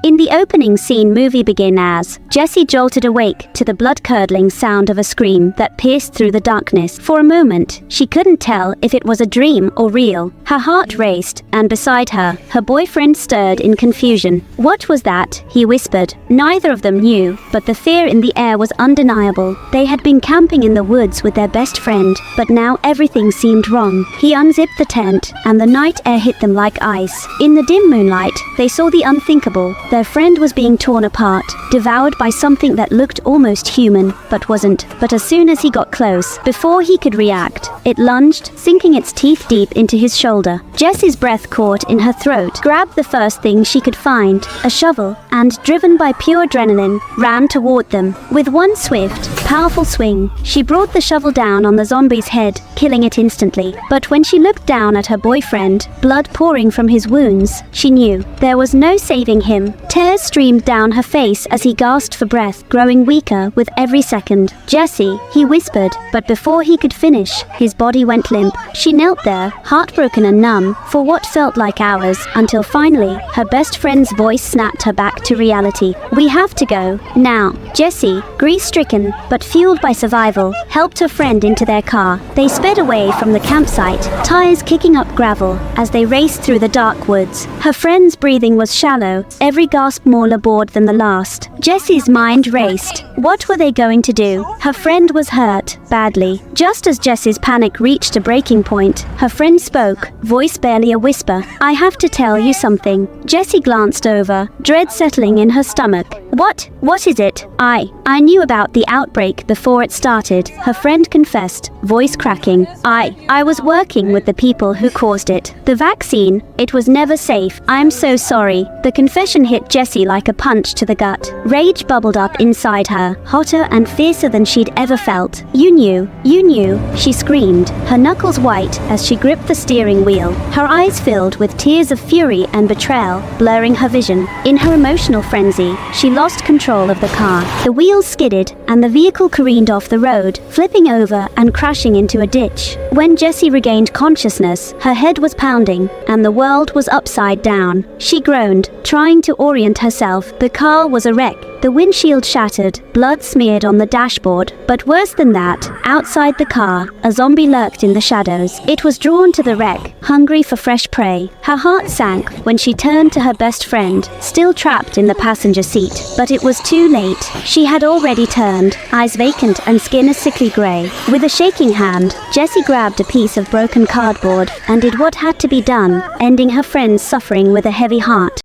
In the opening scene, movie began as Jessie jolted awake to the blood-curdling sound of a scream that pierced through the darkness. For a moment, she couldn't tell if it was a dream or real. Her heart raced, and beside her, her boyfriend stirred in confusion. "What was that?" he whispered. Neither of them knew, but the fear in the air was undeniable. They had been camping in the woods with their best friend, but now everything seemed wrong. He unzipped the tent, and the night air hit them like ice. In the dim moonlight, they saw the unthinkable. Their friend was being torn apart, devoured by something that looked almost human, but wasn't. But as soon as he got close, before he could react, it lunged, sinking its teeth deep into his shoulder. Jessie's breath caught in her throat, grabbed the first thing she could find, a shovel, and, driven by pure adrenaline, ran toward them. With one swift, powerful swing, she brought the shovel down on the zombie's head, killing it instantly. But when she looked down at her boyfriend, blood pouring from his wounds, she knew there was no saving him. Tears streamed down her face as he gasped for breath, growing weaker with every second. "Jessie," he whispered, but before he could finish, his body went limp. She knelt there, heartbroken and numb, for what felt like hours, until finally, her best friend's voice snapped her back to reality. "We have to go, now." Jessie, grief-stricken, but fueled by survival, helped her friend into their car. They sped away from the campsite, tires kicking up gravel, as they raced through the dark woods. Her friend's breathing was shallow, every gasp more labored than the last. Jessie's mind raced. What were they going to do? Her friend was hurt, badly. Just as Jessie's panic reached a breaking point, her friend spoke, voice barely a whisper. "I have to tell you something." Jessie glanced over, dread settling in her stomach. What is it?" I knew about the outbreak before it started," her friend confessed, voice cracking. I was working with the people who caused it. The vaccine, it was never safe. I'm so sorry." The confession hit Jessie like a punch to the gut. Rage bubbled up inside her, hotter and fiercer than she'd ever felt. You knew, she screamed, her knuckles white as she gripped the steering wheel, her eyes filled with tears of fury and betrayal, blurring her vision. In her emotional frenzy, she lost control of the car. The wheels skidded, and the vehicle careened off the road, flipping over and crashing into a ditch. When Jessie regained consciousness, her head was pounding, and the world was upside down. She groaned, trying to orient herself. The car was a wreck. The windshield shattered, blood smeared on the dashboard. But worse than that, outside the car, a zombie lurked in the shadows. It was drawn to the wreck, hungry for fresh prey. Her heart sank when she turned to her best friend, still trapped in the passenger seat. But it was too late. She had already turned, eyes vacant and skin a sickly grey. With a shaking hand, Jessie grabbed a piece of broken cardboard and did what had to be done, ending her friend's suffering with a heavy heart.